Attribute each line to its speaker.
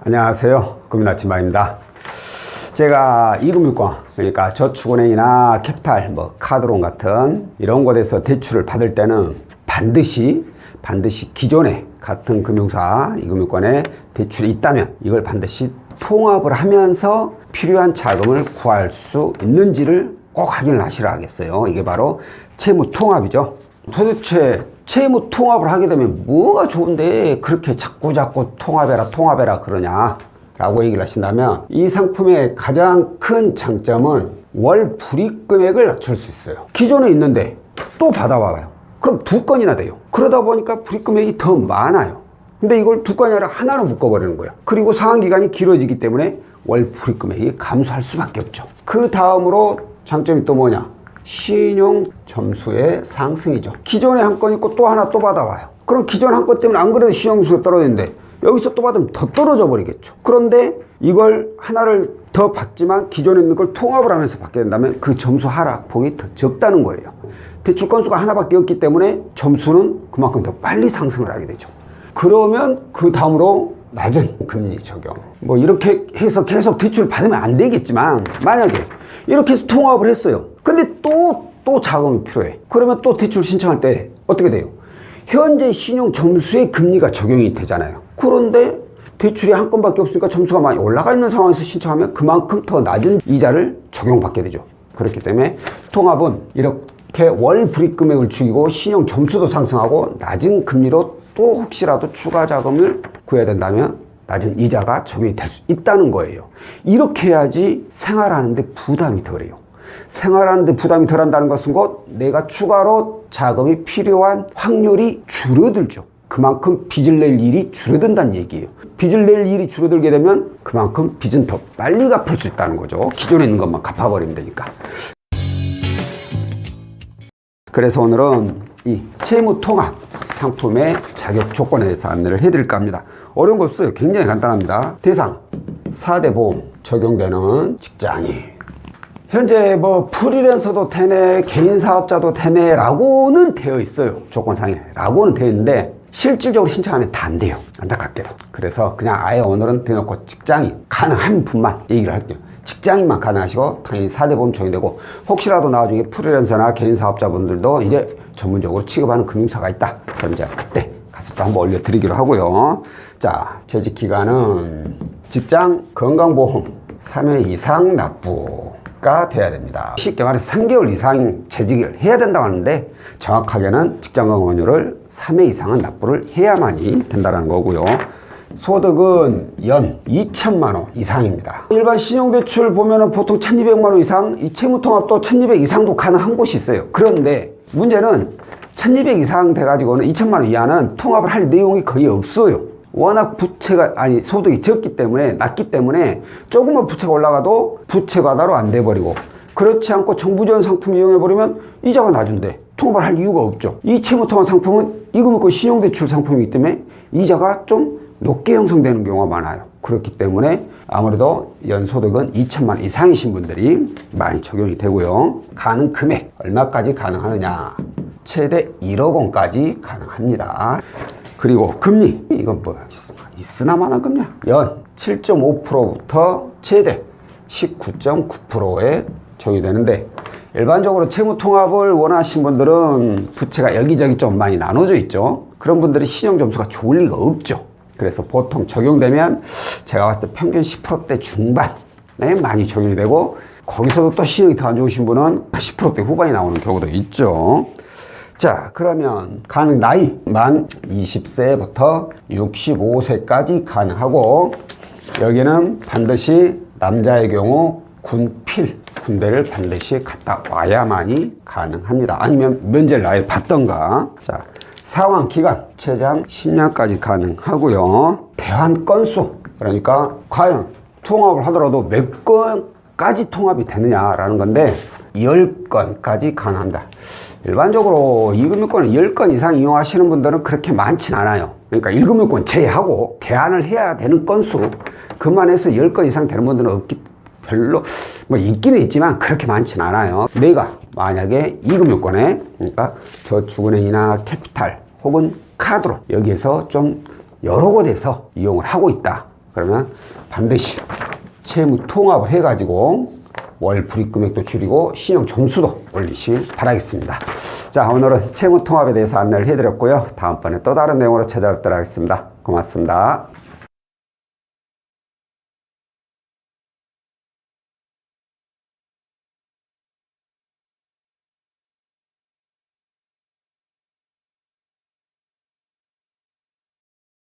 Speaker 1: 안녕하세요. 금융아침마입니다. 제가 이금융권, 그러니까 저축은행이나 캐피탈, 카드론 같은 이런 곳에서 대출을 받을 때는 반드시 기존에 같은 금융사, 이금융권에 대출이 있다면 이걸 반드시 통합을 하면서 필요한 자금을 구할 수 있는지를 꼭 확인을 하시라 하겠어요. 이게 바로 채무 통합이죠. 도대체 채무 통합을 하게 되면 뭐가 좋은데 그렇게 자꾸 통합해라 그러냐 라고 얘기를 하신다면, 이 상품의 가장 큰 장점은 월 불이익 금액을 낮출 수 있어요. 기존에 있는데 또 받아와요. 그럼 두 건이나 돼요. 그러다 보니까 불이익 금액이 더 많아요. 근데 이걸 두 건이 아니라 하나로 묶어버리는 거예요. 그리고 상환기간이 길어지기 때문에 월 불이익 금액이 감소할 수밖에 없죠. 그 다음으로 장점이 또 뭐냐? 신용 점수의 상승이죠. 기존에 한 건 있고 또 하나 또 받아와요. 그럼 기존 한 건 때문에 안 그래도 신용 점수가 떨어졌는데 여기서 또 받으면 더 떨어져 버리겠죠. 그런데 이걸 하나를 더 받지만 기존에 있는 걸 통합을 하면서 받게 된다면 그 점수 하락폭이 더 적다는 거예요. 대출 건수가 하나밖에 없기 때문에 점수는 그만큼 더 빨리 상승을 하게 되죠. 그러면 그 다음으로 낮은 금리 적용. 이렇게 해서 계속 대출을 받으면 안 되겠지만, 만약에 이렇게 해서 통합을 했어요. 근데 또 자금이 필요해. 그러면 또 대출 신청할 때 어떻게 돼요? 현재 신용 점수의 금리가 적용이 되잖아요. 그런데 대출이 한 건밖에 없으니까 점수가 많이 올라가 있는 상황에서 신청하면 그만큼 더 낮은 이자를 적용받게 되죠. 그렇기 때문에 통합은 이렇게 월 불이익 금액을 죽이고 신용 점수도 상승하고 낮은 금리로 또 혹시라도 추가 자금을 구해야 된다면 낮은 이자가 적용이 될 수 있다는 거예요. 이렇게 해야지 생활하는데 부담이 덜해요. 생활하는데 부담이 덜한다는 것은 곧 내가 추가로 자금이 필요한 확률이 줄어들죠. 그만큼 빚을 낼 일이 줄어든다는 얘기예요. 빚을 낼 일이 줄어들게 되면 그만큼 빚은 더 빨리 갚을 수 있다는 거죠. 기존에 있는 것만 갚아버리면 되니까. 그래서 오늘은 이 채무 통합 상품의 자격 조건에 대해서 안내를 해드릴까 합니다. 어려운 거 없어요. 굉장히 간단합니다. 대상 4대 보험 적용되는 직장인, 현재 프리랜서도 되네, 개인 사업자도 되네 라고는 되어 있어요. 조건상에 라고는 되어 있는데 실질적으로 신청하면 다 안 돼요. 안타깝게도. 그래서 그냥 아예 오늘은 대놓고 직장인 가능한 분만 얘기를 할게요. 직장인만 가능하시고 당연히 4대 보험 적용되고, 혹시라도 나중에 프리랜서나 개인 사업자분들도 이제 전문적으로 취급하는 금융사가 있다. 그럼 이제 그때 가서 또 한번 올려드리기로 하고요. 자, 재직 기간은 직장 건강보험 3회 이상 납부가 돼야 됩니다. 쉽게 말해서 3개월 이상 재직을 해야 된다고 하는데, 정확하게는 직장건강보험료를 3회 이상은 납부를 해야만이 된다는 거고요. 소득은 연 2천만 원 이상입니다. 일반 신용대출 보면은 보통 1,200만 원 이상, 이 채무통합도 1,200 이상도 가능한 곳이 있어요. 그런데 문제는 1,200 이상 돼가지고는 2천만 원 이하는 통합을 할 내용이 거의 없어요. 워낙 소득이 적기 때문에, 낮기 때문에 조금만 부채가 올라가도 부채 과다로 안 돼버리고, 그렇지 않고 정부 지원 상품 이용해버리면 이자가 낮은데 통합을 할 이유가 없죠. 이 채무통합 상품은 이금융권 신용대출 상품이기 때문에 이자가 좀 높게 형성되는 경우가 많아요. 그렇기 때문에 아무래도 연소득은 2천만 원 이상이신 분들이 많이 적용이 되고요. 가능 금액 얼마까지 가능하느냐? 최대 1억 원까지 가능합니다. 그리고 금리, 이건 있으나마나 금리야. 연 7.5%부터 최대 19.9%에 적용이 되는데, 일반적으로 채무통합을 원하신 분들은 부채가 여기저기 좀 많이 나눠져 있죠. 그런 분들이 신용점수가 좋을 리가 없죠. 그래서 보통 적용되면 제가 봤을 때 평균 10%대 중반에 많이 적용이 되고, 거기서도 또 신용이 더 안 좋으신 분은 10%대 후반이 나오는 경우도 있죠. 자, 그러면 가능 나이 만 20세부터 65세까지 가능하고, 여기는 반드시 남자의 경우 군대를 반드시 갔다 와야만이 가능합니다. 아니면 면제를 아예 받던가. 자, 상환 기간 최장 10년까지 가능하고요. 대환 건수, 그러니까 과연 통합을 하더라도 몇 건까지 통합이 되느냐라는 건데, 10건까지 가능합니다. 일반적으로 이금융권을 10건 이상 이용하시는 분들은 그렇게 많진 않아요. 그러니까 1금융권 제외하고 대안을 해야 되는 건수, 그만해서 10건 이상 되는 분들은 별로 있기는 있지만 그렇게 많진 않아요. 내가 만약에 이금융권에, 그러니까 저축은행이나 캐피탈 혹은 카드로 여기에서 좀 여러 곳에서 이용을 하고 있다 그러면 반드시 채무 통합을 해가지고 월 불이익 금액도 줄이고 신용 점수도 올리시길 바라겠습니다. 자, 오늘은 채무 통합에 대해서 안내를 해드렸고요. 다음번에 또 다른 내용으로 찾아뵙도록 하겠습니다. 고맙습니다.